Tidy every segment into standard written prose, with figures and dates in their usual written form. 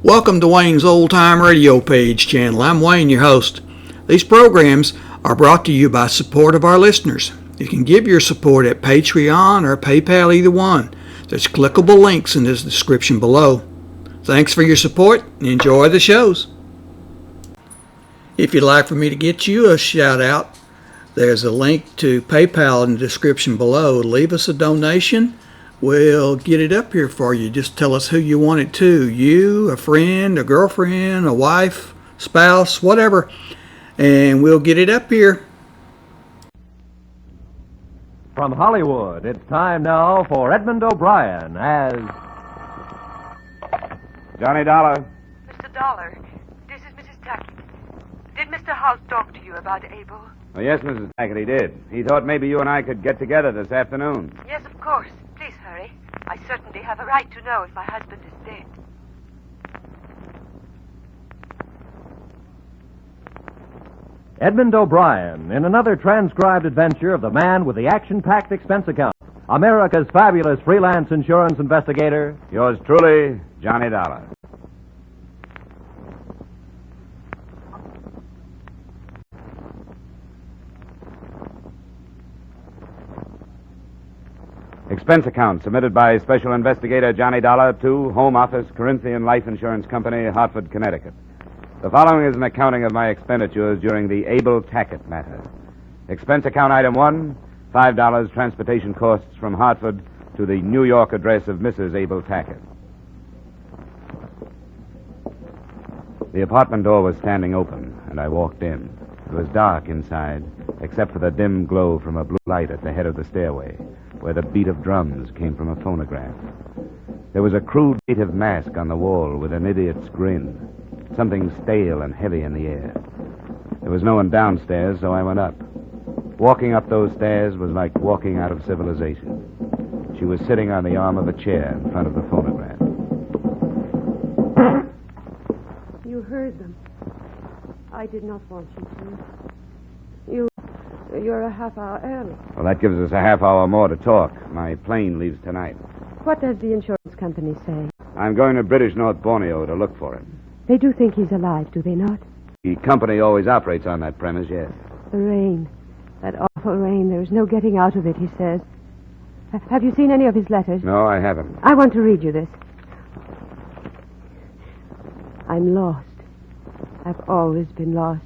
Welcome to Wayne's Old Time Radio Page channel. I'm Wayne, your host. These programs are brought to you by support of our listeners. You can give your support at Patreon or PayPal, either one. There's clickable links in the description below. Thanks for your support and enjoy the shows. If you'd like for me to get you a shout out, there's a link to PayPal in the description below. Leave us a donation. We'll get it up here for you. Just tell us who you want it to. You, a friend, a girlfriend, a wife, spouse, whatever. And we'll get it up here. From Hollywood, it's time now for Edmond O'Brien as... Johnny Dollar. Mr. Dollar, this is Mrs. Tackitt. Did Mr. House talk to you about Abel? Oh, yes, Mrs. Tackitt, he did. He thought maybe you and I could get together this afternoon. Yes, of course. Please hurry. I certainly have a right to know if my husband is dead. Edmond O'Brien in another transcribed adventure of the man with the action-packed expense account. America's fabulous freelance insurance investigator. Yours truly, Johnny Dollar. Expense account submitted by Special Investigator Johnny Dollar to Home Office, Corinthian Life Insurance Company, Hartford, Connecticut. The following is an accounting of my expenditures during the Abel Tackitt matter. Expense account item 1, $5 transportation costs from Hartford to the New York address of Mrs. Abel Tackitt. The apartment door was standing open, and I walked in. It was dark inside, except for the dim glow from a blue light at the head of the stairway, where the beat of drums came from a phonograph. There was a crude native mask on the wall with an idiot's grin, something stale and heavy in the air. There was no one downstairs, so I went up. Walking up those stairs was like walking out of civilization. She was sitting on the arm of a chair in front of the phonograph. You heard them. I did not want you to. You're a half hour early. Well, that gives us a half hour more to talk. My plane leaves tonight. What does the insurance company say? I'm going to British North Borneo to look for him. They do think he's alive, do they not? The company always operates on that premise, yes. The rain. That awful rain. There's no getting out of it, he says. Have you seen any of his letters? No, I haven't. I want to read you this. I'm lost. I've always been lost.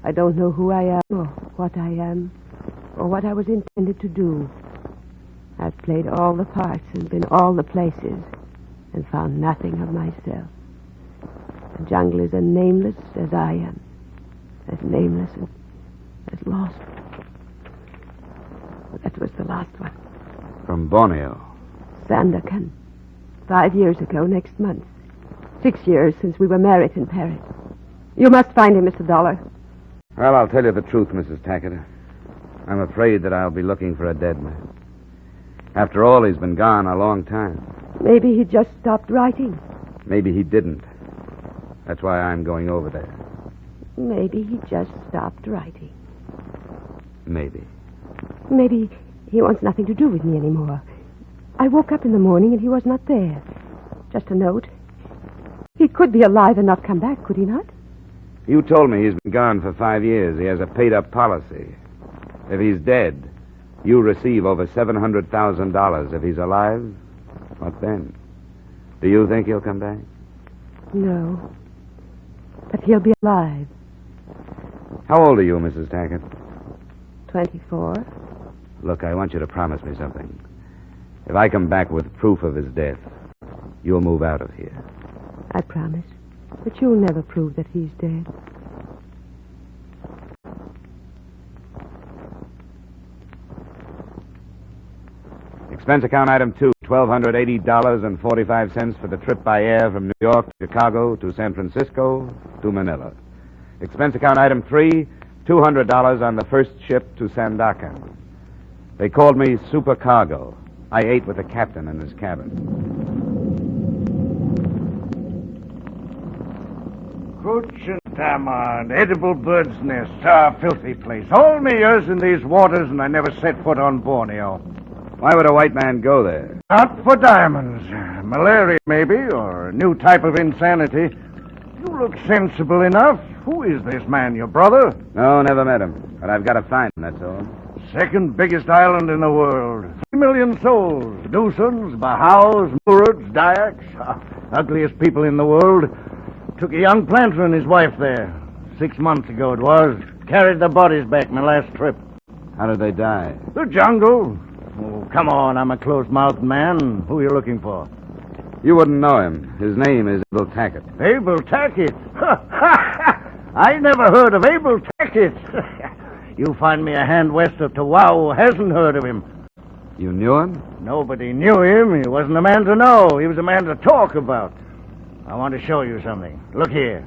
I don't know who I am or what I am or what I was intended to do. I've played all the parts and been all the places and found nothing of myself. The jungle is as nameless as I am, as nameless and as lost. Well, that was the last one. From Borneo. Sandakan. 5 years ago next month. 6 years since we were married in Paris. You must find him, Mr. Dollar. Well, I'll tell you the truth, Mrs. Tackitt. I'm afraid that I'll be looking for a dead man. After all, he's been gone a long time. Maybe he just stopped writing. Maybe he didn't. That's why I'm going over there. Maybe he just stopped writing. Maybe. Maybe he wants nothing to do with me anymore. I woke up in the morning and he was not there. Just a note. He could be alive and not come back, could he not? You told me he's been gone for 5 years. He has a paid-up policy. If he's dead, you receive over $700,000. If he's alive, what then? Do you think he'll come back? No. But he'll be alive. How old are you, Mrs. Tackitt? 24. Look, I want you to promise me something. If I come back with proof of his death, you'll move out of here. I promise. But you'll never prove that he's dead. Expense account item 2, $1,280.45 for the trip by air from New York to Chicago to San Francisco to Manila. Expense account item 3, $200 on the first ship to Sandakan. They called me supercargo. I ate with the captain in his cabin. Cooch and tamarind, edible bird's nests, filthy place. All me years in these waters, and I never set foot on Borneo. Why would a white man go there? Not for diamonds. Malaria, maybe, or a new type of insanity. You look sensible enough. Who is this man, your brother? No, never met him. But I've got to find him, that's all. Second biggest island in the world. 3 million souls. Dusans, Bahaus, Murids, Dyaks. Ugliest people in the world. Took a young planter and his wife there. 6 months ago it was. Carried the bodies back my last trip. How did they die? The jungle. Oh, come on, I'm a closed-mouthed man. Who are you looking for? You wouldn't know him. His name is Abel Tackitt. Abel Tackitt. I never heard of Abel Tackitt. You find me a hand west of Tawau who hasn't heard of him. You knew him? Nobody knew him. He wasn't a man to know. He was a man to talk about. I want to show you something. Look here.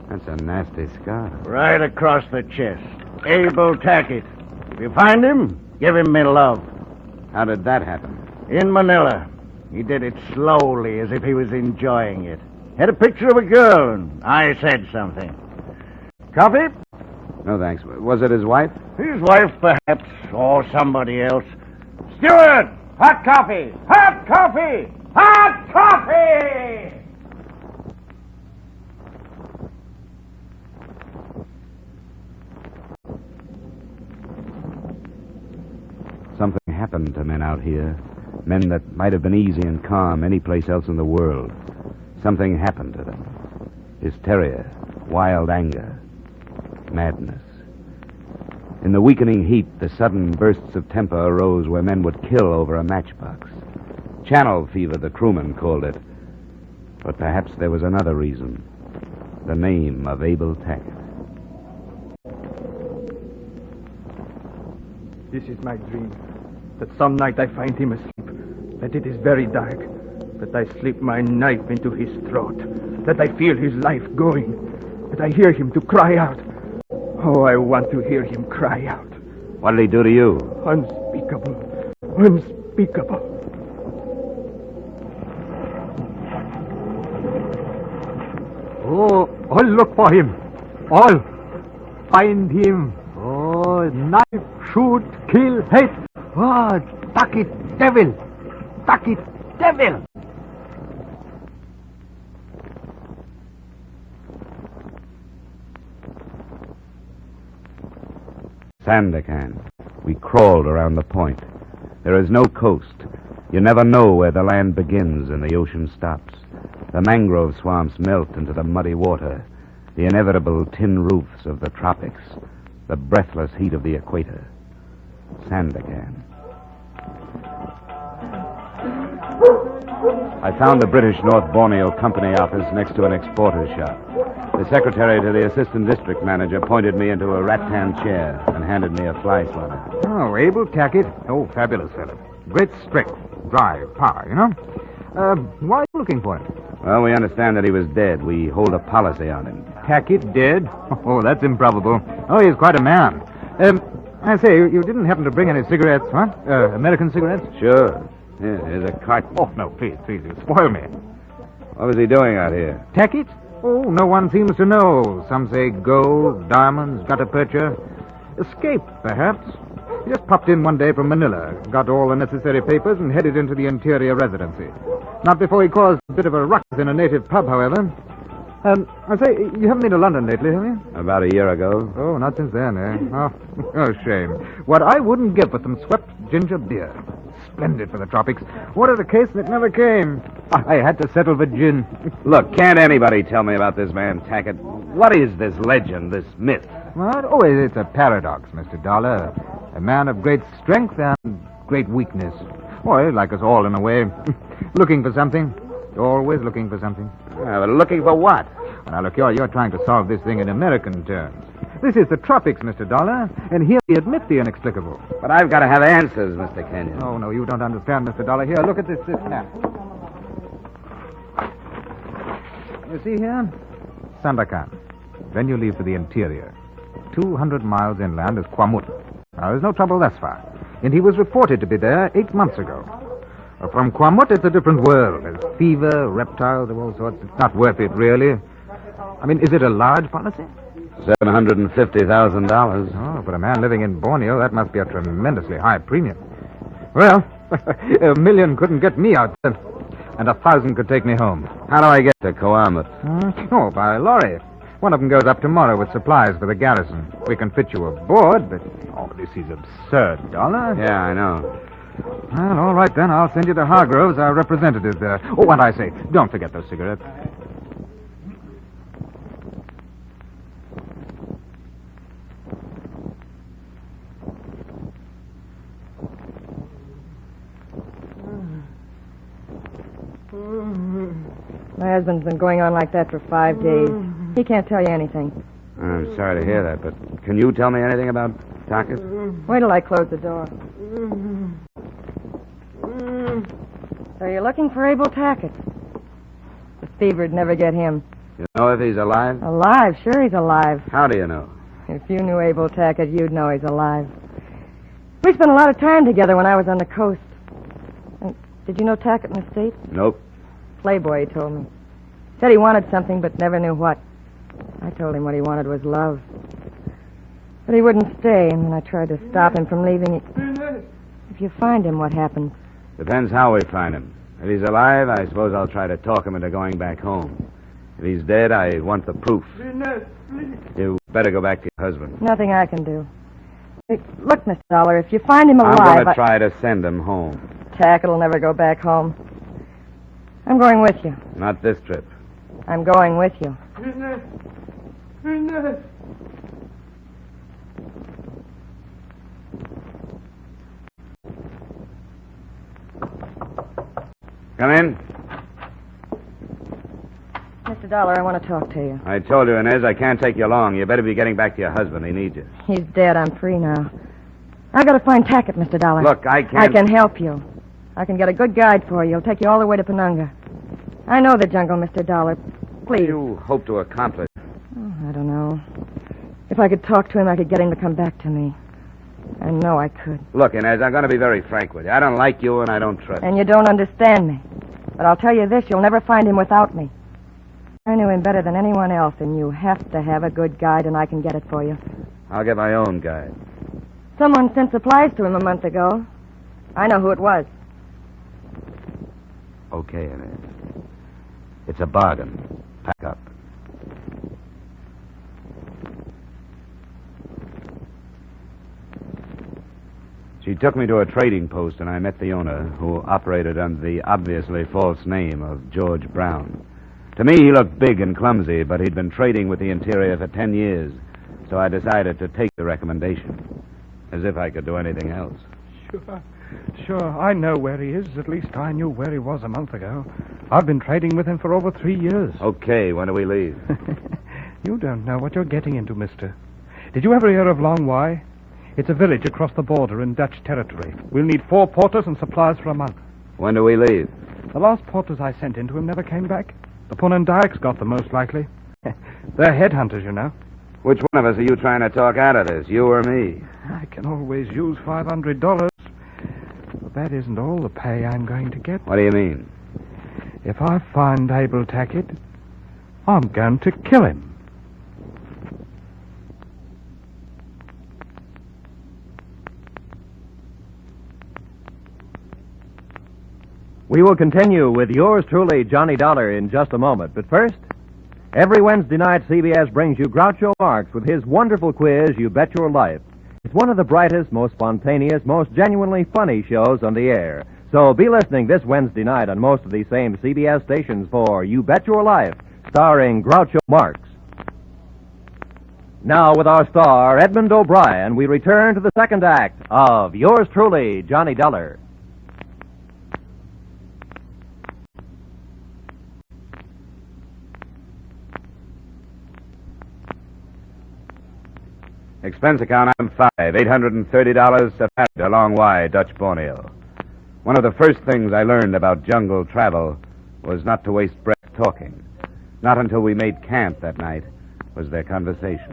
That's a nasty scar. Right across the chest. Abel Tackitt. If you find him, give him me love. How did that happen? In Manila. He did it slowly, as if he was enjoying it. Had a picture of a girl, and I said something. Coffee? No, thanks. Was it his wife? His wife, perhaps, or somebody else. Steward! Hot coffee! Hot coffee! Hot coffee! Something happened to men out here. Men that might have been easy and calm any place else in the world. Something happened to them. Hysteria, wild anger, madness. In the weakening heat, the sudden bursts of temper arose where men would kill over a matchbox. Channel fever, the crewmen called it. But perhaps there was another reason. The name of Abel Tackitt. This is my dream. That some night I find him asleep. That it is very dark. That I slip my knife into his throat. That I feel his life going. That I hear him to cry out. Oh, I want to hear him cry out. What did he do to you? Unspeakable. Unspeakable. Oh, all look for him. All. Find him. Oh, knife, shoot, kill, hate. Oh, Tackitt, devil. Tackitt, devil. Sandakan. We crawled around the point. There is no coast. You never know where the land begins and the ocean stops. The mangrove swamps melt into the muddy water. The inevitable tin roofs of the tropics. The breathless heat of the equator. Sandakan. I found the British North Borneo Company office next to an exporter's shop. The secretary to the assistant district manager pointed me into a rattan chair and handed me a fly swatter. Oh, Abel Tackitt. Oh, fabulous fellow. Great strength, drive, power, you know. Why are you looking for him? Well, we understand that he was dead. We hold a policy on him. Tackitt dead? Oh, that's improbable. Oh, he's quite a man. I say, you didn't happen to bring any cigarettes, huh? American cigarettes? Sure. Here, here's a carton. Oh, no, please, you spoil me. What was he doing out here? Tackitt? Oh, no one seems to know. Some say gold, diamonds, gutta percha. Escape, perhaps. He just popped in one day from Manila, got all the necessary papers, and headed into the interior residency. Not before he caused a bit of a ruckus in a native pub, however. I say, you haven't been to London lately, have you? About a year ago. Oh, not since then, eh? Oh, shame. What I wouldn't give for some swept ginger beer. Splendid for the tropics. What a case that never came. I had to settle for gin. Look, can't anybody tell me about this man Tackitt? What is this legend, this myth? What? Oh, it's a paradox, Mr. Dollar. A man of great strength and great weakness. Well, like us all in a way. Looking for something. Always looking for something. But looking for what? Now, look, you're trying to solve this thing in American terms. This is the tropics, Mr. Dollar, and here we admit the inexplicable. But I've got to have answers, Mr. Kenyon. Oh, no, you don't understand, Mr. Dollar. Here, look at this map. You see here? Sandakan. Then you leave for the interior. 200 miles inland is Kwamut. Now, there's no trouble thus far. And he was reported to be there 8 months ago. From Kwamut, it's a different world. There's fever, reptiles of all sorts. It's not worth it, really. I mean, is it a large policy? $750,000. Oh, for a man living in Borneo, that must be a tremendously high premium. Well, $1 million couldn't get me out there, and 1,000 could take me home. How do I get to Coahuila? Oh, by lorry. One of them goes up tomorrow with supplies for the garrison. We can fit you aboard, but... Oh, this is absurd, Dollar. Yeah, I know. Well, all right, then. I'll send you to Hargroves, our representative there. Oh, and I say, don't forget those cigarettes. My husband's been going on like that for 5 days. He can't tell you anything. I'm sorry to hear that, but can you tell me anything about Tackitt? Wait till I close the door. So you're looking for Abel Tackitt? The fever'd never get him. You know if he's alive? Alive? Sure he's alive. How do you know? If you knew Abel Tackitt, you'd know he's alive. We spent a lot of time together when I was on the coast. Did you know Tackitt in the States? Nope. Playboy, he told me. Said he wanted something, but never knew what. I told him what he wanted was love. But he wouldn't stay, and then I tried to stop him from leaving. If you find him, what happens? Depends how we find him. If he's alive, I suppose I'll try to talk him into going back home. If he's dead, I want the proof. You better go back to your husband. Nothing I can do. Look, Mr. Dollar, if you find him alive... I'm going to try to send him home. Tackitt'll never go back home. I'm going with you. Not this trip. I'm going with you. Come in. Mr. Dollar, I want to talk to you. I told you, Inez, I can't take you long. You better be getting back to your husband. He needs you. He's dead. I'm free now. I got to find Tackitt, Mr. Dollar. Look, I can't... I can help you. I can get a good guide for you. He'll take you all the way to Penunga. I know the jungle, Mr. Dollar. What do Please. you hope to accomplish? Oh, I don't know. If I could talk to him, I could get him to come back to me. I know I could. Look, Inez, I'm going to be very frank with you. I don't like you and I don't trust you. And you don't understand me. But I'll tell you this, you'll never find him without me. I knew him better than anyone else, and you have to have a good guide, and I can get it for you. I'll get my own guide. Someone sent supplies to him a month ago. I know who it was. Okay, Inez. It's a bargain. Pack up. She took me to a trading post, and I met the owner, who operated under the obviously false name of George Brown. To me, he looked big and clumsy, but he'd been trading with the interior for 10 years, so I decided to take the recommendation, as if I could do anything else. Sure, I know where he is. At least I knew where he was a month ago. I've been trading with him for over 3 years. Okay, when do we leave? You don't know what you're getting into, mister. Did you ever hear of Long Y? It's a village across the border in Dutch territory. We'll need 4 porters and supplies for a month. When do we leave? The last porters I sent into him never came back. The Punandaiks got them, most likely. They're headhunters, you know. Which one of us are you trying to talk out of this, you or me? I can always use $500. But that isn't all the pay I'm going to get. What do you mean? If I find Abel Tackitt, I'm going to kill him. We will continue with yours truly, Johnny Dollar, in just a moment. But first, every Wednesday night, CBS brings you Groucho Marx with his wonderful quiz, You Bet Your Life. It's one of the brightest, most spontaneous, most genuinely funny shows on the air. So be listening this Wednesday night on most of these same CBS stations for You Bet Your Life, starring Groucho Marx. Now, with our star, Edmond O'Brien, we return to the second act of yours truly, Johnny Dollar. Expense account, item 5, $830 safari to Long Y, Dutch Borneo. One of the first things I learned about jungle travel was not to waste breath talking. Not until we made camp that night was there conversation.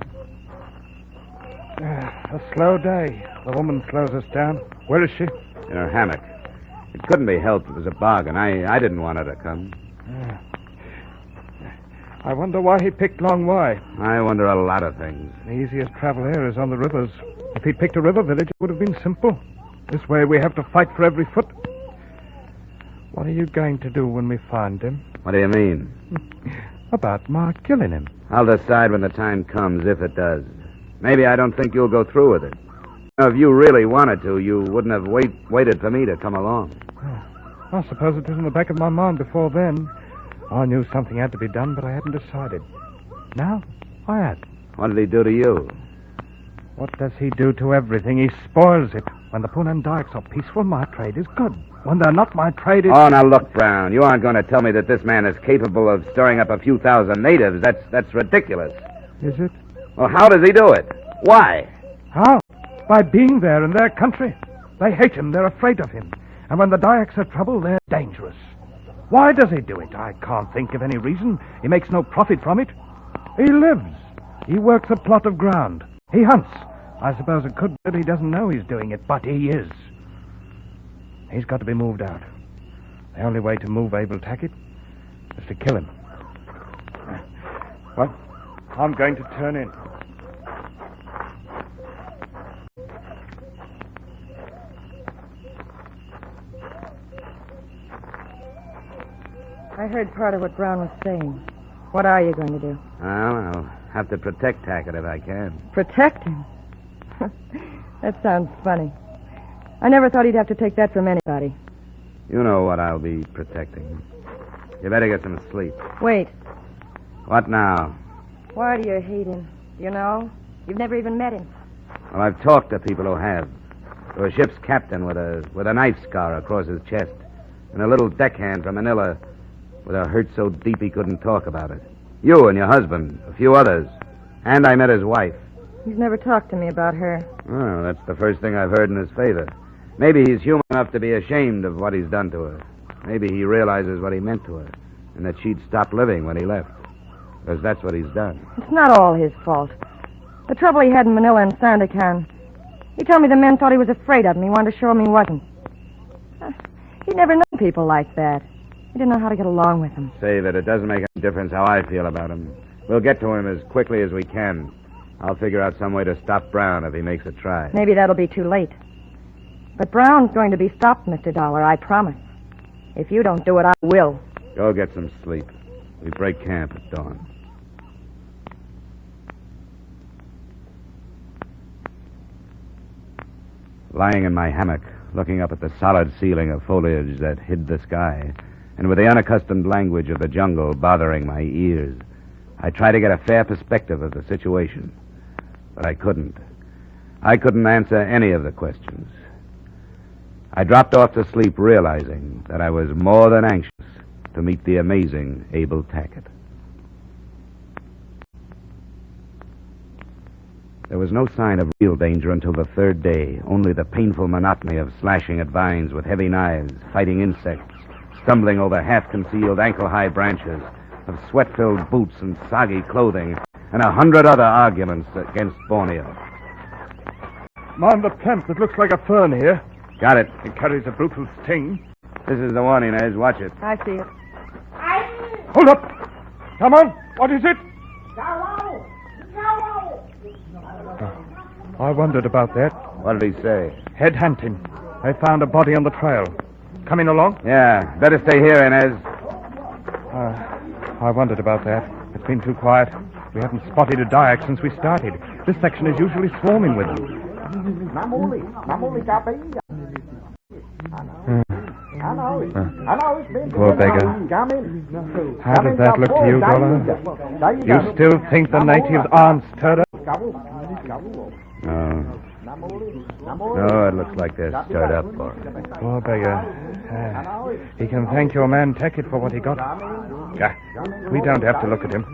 A slow day. The woman slows us down. Where is she? In her hammock. It couldn't be helped. It was a bargain. I didn't want her to come. I wonder why he picked Long Wai. I wonder a lot of things. The easiest travel here is on the rivers. If he'd picked a river village, it would have been simple. This way we have to fight for every foot. What are you going to do when we find him? What do you mean? About Mark killing him. I'll decide when the time comes, if it does. Maybe I don't think you'll go through with it. If you really wanted to, you wouldn't have waited for me to come along. I suppose it was in the back of my mind before then. I knew something had to be done, but I hadn't decided. Now, I had. What did he do to you? What does he do to everything? He spoils it. When the Punan dikes are peaceful, my trade is good. When they're not, my trade is... Oh, now look, Brown. You aren't going to tell me that this man is capable of stirring up a few thousand natives. That's ridiculous. Is it? Well, how does he do it? Why? How? By being there in their country. They hate him. They're afraid of him. And when the Dayaks have trouble, they're dangerous. Why does he do it? I can't think of any reason. He makes no profit from it. He lives. He works a plot of ground. He hunts. I suppose it could be that he doesn't know he's doing it, but he is. He's got to be moved out. The only way to move Abel Tackitt is to kill him. Well, I'm going to turn in. I heard part of what Brown was saying. What are you going to do? Well, I'll have to protect Tackitt if I can. Protect him? That sounds funny. I never thought he'd have to take that from anybody. You know what I'll be protecting. You better get some sleep. Wait. What now? Why do you hate him? You know? You've never even met him. Well, I've talked to people who have. To a ship's captain with a knife scar across his chest, and a little deckhand from Manila with a hurt so deep he couldn't talk about it. You and your husband, a few others. And I met his wife. He's never talked to me about her. Oh, that's the first thing I've heard in his favor. Maybe he's human enough to be ashamed of what he's done to her. Maybe he realizes what he meant to her, and that she'd stop living when he left. Because that's what he's done. It's not all his fault. The trouble he had in Manila and Sandakan. He told me the men thought he was afraid of him. He wanted to show him he wasn't. He'd never known people like that. He didn't know how to get along with them. Say that it doesn't make any difference how I feel about him. We'll get to him as quickly as we can. I'll figure out some way to stop Brown if he makes a try. Maybe that'll be too late. But Brown's going to be stopped, Mr. Dollar, I promise. If you don't do it, I will. Go get some sleep. We break camp at dawn. Lying in my hammock, looking up at the solid ceiling of foliage that hid the sky, and with the unaccustomed language of the jungle bothering my ears, I tried to get a fair perspective of the situation. But I couldn't. I couldn't answer any of the questions. I dropped off to sleep realizing that I was more than anxious to meet the amazing Abel Tackitt. There was no sign of real danger until the third day, only the painful monotony of slashing at vines with heavy knives, fighting insects, stumbling over half-concealed ankle-high branches, of sweat-filled boots and soggy clothing, and 100 other arguments against Borneo. Mind the plant that looks like a fern here. Got it. It carries a brutal sting. This is the one, Inez. Watch it. I see it. Hold up! Come on! What is it? I wondered about that. What did he say? Head hunting. They found a body on the trail. Coming along? Yeah, better stay here, Inez. I wondered about that. It's been too quiet. We haven't spotted a Dayak since we started. This section is usually swarming with them. Poor beggar. How does that look to you, Dollar? You still think the natives aren't stirred up? No. No, it looks like they're stirred up for it. Poor beggar. He can thank your man Tackitt for what he got. We don't have to look at him.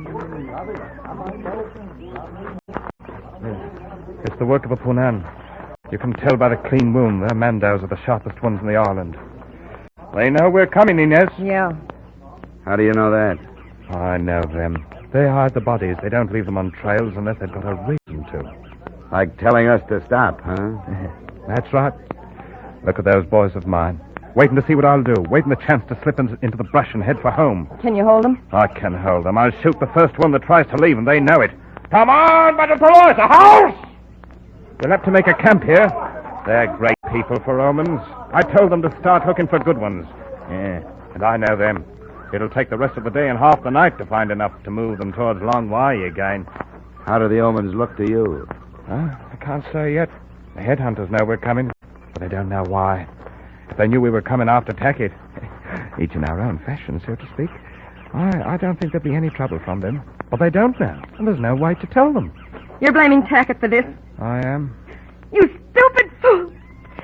It's the work of a Punan. You can tell by the clean wound. Their mandaus are the sharpest ones in the island. They know we're coming, Inez. Yeah. How do you know that? I know them. They hide the bodies. They don't leave them on trails unless they've got a reason to. Like telling us to stop, huh? That's right. Look at those boys of mine. Waiting to see what I'll do. Waiting the chance to slip into the brush and head for home. Can you hold them? I can hold them. I'll shoot the first one that tries to leave, and they know it. Come on, but it's a house! They'll have to make a camp here. They're great people for Romans. I told them to start looking for good ones. Yeah, and I know them. It'll take the rest of the day and half the night to find enough to move them towards Long Wai again. How do the omens look to you? Huh? I can't say yet. The headhunters know we're coming, but they don't know why. If they knew we were coming after Tackitt, each in our own fashion, so to speak, I don't think there'd be any trouble from them. But they don't know, and there's no way to tell them. You're blaming Tackitt for this? I am. You stupid fool!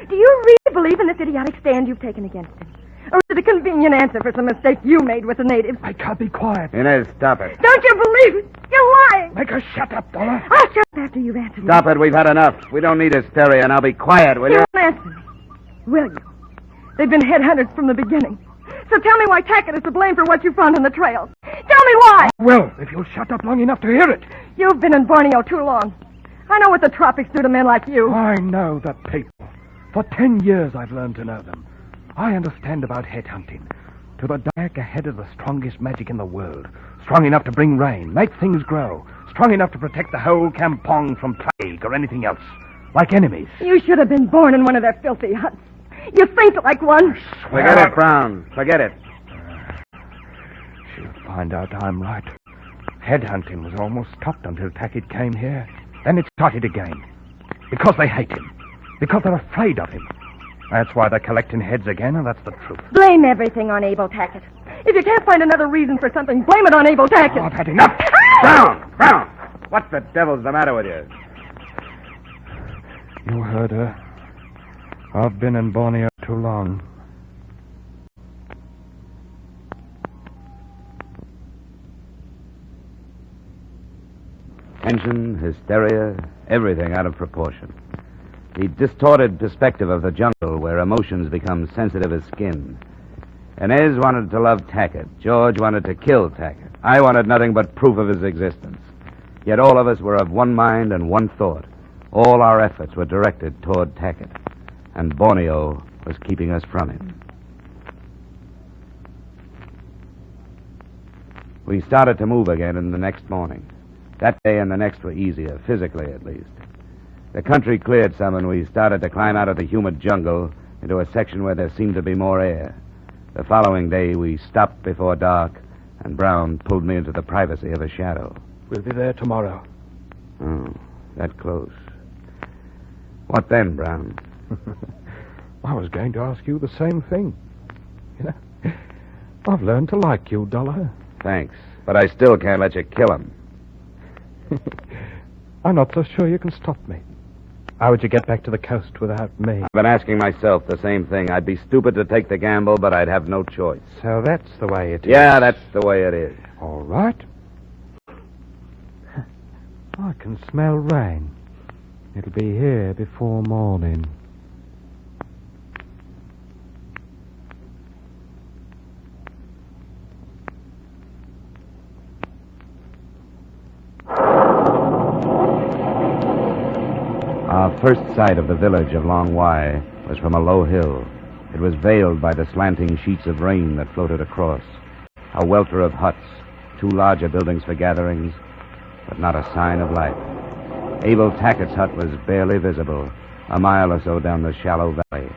Do you really believe in this idiotic stand you've taken against him? Or is it a convenient answer for some mistake you made with the natives? I can't be quiet. Inez, stop it. Don't you believe it? You're lying! Make her shut up, Dollar. I'll shut up after you've answered me. Stop it. We've had enough. We don't need hysteria. Now be quiet, will you? You won't answer me, will you? They've been headhunters from the beginning. So tell me why Tackitt is to blame for what you found on the trails. Tell me why! Well, if you'll shut up long enough to hear it. You've been in Borneo too long. I know what the tropics do to men like you. I know the people. For 10 years I've learned to know them. I understand about headhunting. To the dark ahead of the strongest magic in the world. Strong enough to bring rain, make things grow. Strong enough to protect the whole kampong from plague or anything else. Like enemies. You should have been born in one of their filthy huts. You think like one. Forget it, Brown. Forget it. She'll find out I'm right. Headhunting was almost stopped until Tackitt came here. Then it started again. Because they hate him. Because they're afraid of him. That's why they're collecting heads again, and that's the truth. Blame everything on Abel Tackitt. If you can't find another reason for something, blame it on Abel Tackitt. Oh, I've had enough. Brown! What the devil's the matter with you? You heard her. I've been in Borneo too long. Tension, hysteria, everything out of proportion. The distorted perspective of the jungle where emotions become sensitive as skin. Inez wanted to love Tackitt. George wanted to kill Tackitt. I wanted nothing but proof of his existence. Yet all of us were of one mind and one thought. All our efforts were directed toward Tackitt. And Borneo was keeping us from him. We started to move again in the next morning. That day and the next were easier, physically at least. The country cleared some, and we started to climb out of the humid jungle into a section where there seemed to be more air. The following day, we stopped before dark, and Brown pulled me into the privacy of a shadow. We'll be there tomorrow. Oh, that close. What then, Brown? I was going to ask you the same thing. You know, I've learned to like you, Dollar. Thanks, but I still can't let you kill him. I'm not so sure you can stop me. How would you get back to the coast without me? I've been asking myself the same thing. I'd be stupid to take the gamble, but I'd have no choice. So that's the way it is. Yeah, that's the way it is. All right. I can smell rain. It'll be here before morning. Our first sight of the village of Long Wai was from a low hill. It was veiled by the slanting sheets of rain that floated across. A welter of huts, two larger buildings for gatherings, but not a sign of life. Abel Tackitt's hut was barely visible, a mile or so down the shallow valley.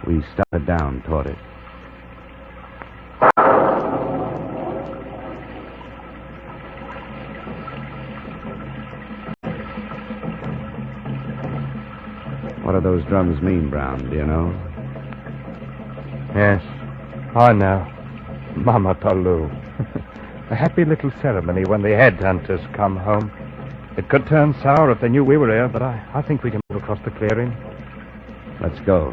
We started down toward it. What do those drums mean, Brown? Do you know? Yes, I know. Mama Talu. A happy little ceremony when the headhunters come home. It could turn sour if they knew we were here, but I think we can move across the clearing. Let's go.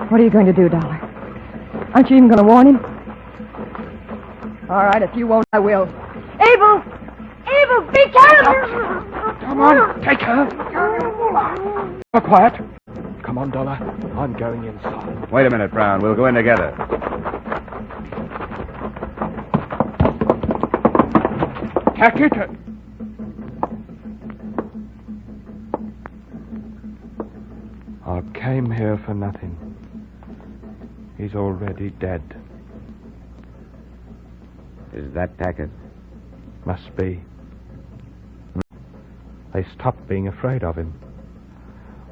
What are you going to do, Dollar? Aren't you even going to warn him? All right, if you won't, I will. Abel! Abel, be careful! Come on, take her. Be quiet. Come on, Dollar. I'm going inside. Wait a minute, Brown. We'll go in together. Tackitt. I came here for nothing. He's already dead. Is that Tackitt? Must be. They stopped being afraid of him.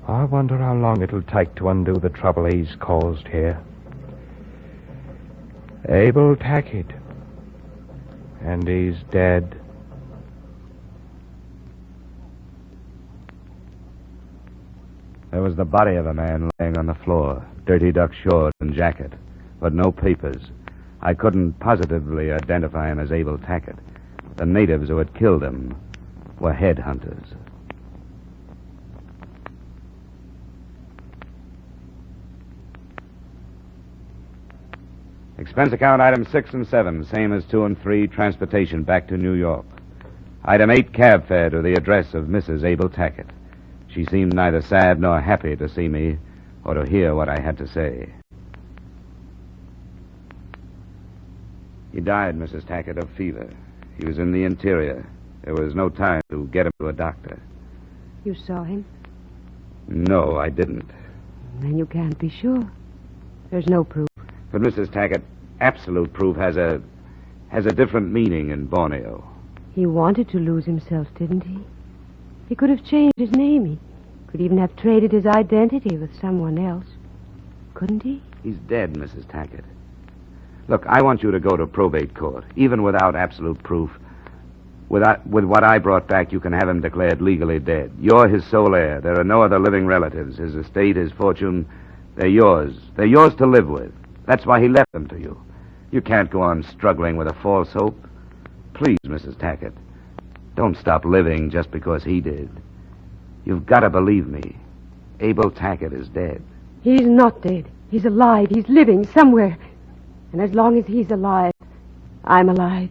I wonder how long it'll take to undo the trouble he's caused here. Abel Tackitt. And he's dead. There was the body of a man laying on the floor, dirty duck short and jacket, but no papers. I couldn't positively identify him as Abel Tackitt. The natives who had killed him were headhunters. Expense account items 6 and 7, same as 2 and 3, transportation back to New York. Item 8, cab fare to the address of Mrs. Abel Tackitt. She seemed neither sad nor happy to see me or to hear what I had to say. He died, Mrs. Tackitt, of fever. He was in the interior. There was no time to get him to a doctor. You saw him? No, I didn't. Then you can't be sure. There's no proof. But, Mrs. Tackitt, absolute proof has a different meaning in Borneo. He wanted to lose himself, didn't he? He could have changed his name. He could even have traded his identity with someone else. Couldn't he? He's dead, Mrs. Tackitt. Look, I want you to go to probate court, even without absolute proof. With what I brought back, you can have him declared legally dead. You're his sole heir. There are no other living relatives. His estate, his fortune, they're yours. They're yours to live with. That's why he left them to you. You can't go on struggling with a false hope. Please, Mrs. Tackitt, don't stop living just because he did. You've got to believe me. Abel Tackitt is dead. He's not dead. He's alive. He's living somewhere. And as long as he's alive, I'm alive.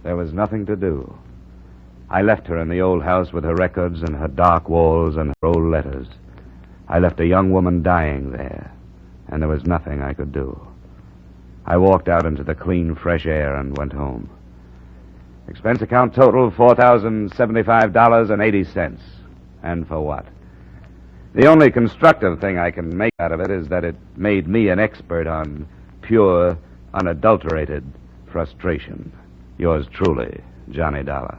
There was nothing to do. I left her in the old house with her records and her dark walls and her old letters. I left a young woman dying there, and there was nothing I could do. I walked out into the clean, fresh air and went home. Expense account total, $4,075.80. And for what? The only constructive thing I can make out of it is that it made me an expert on pure, unadulterated frustration. Yours truly, Johnny Dollar.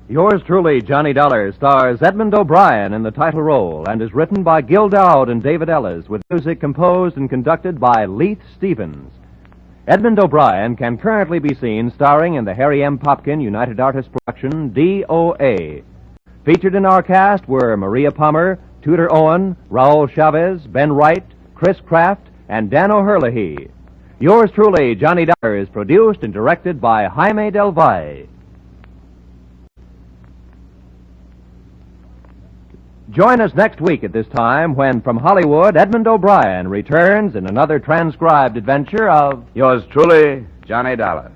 Yours truly, Johnny Dollar, stars Edmond O'Brien in the title role and is written by Gil Dowd and David Ellis, with music composed and conducted by Leith Stevens. Edmond O'Brien can currently be seen starring in the Harry M. Popkin United Artists production, DOA. Featured in our cast were Maria Palmer, Tudor Owen, Raul Chavez, Ben Wright, Chris Kraft, and Dan O'Herlihy. Yours truly, Johnny Dollar, is produced and directed by Jaime Del Valle. Join us next week at this time when, from Hollywood, Edmond O'Brien returns in another transcribed adventure of Yours truly, Johnny Dollar.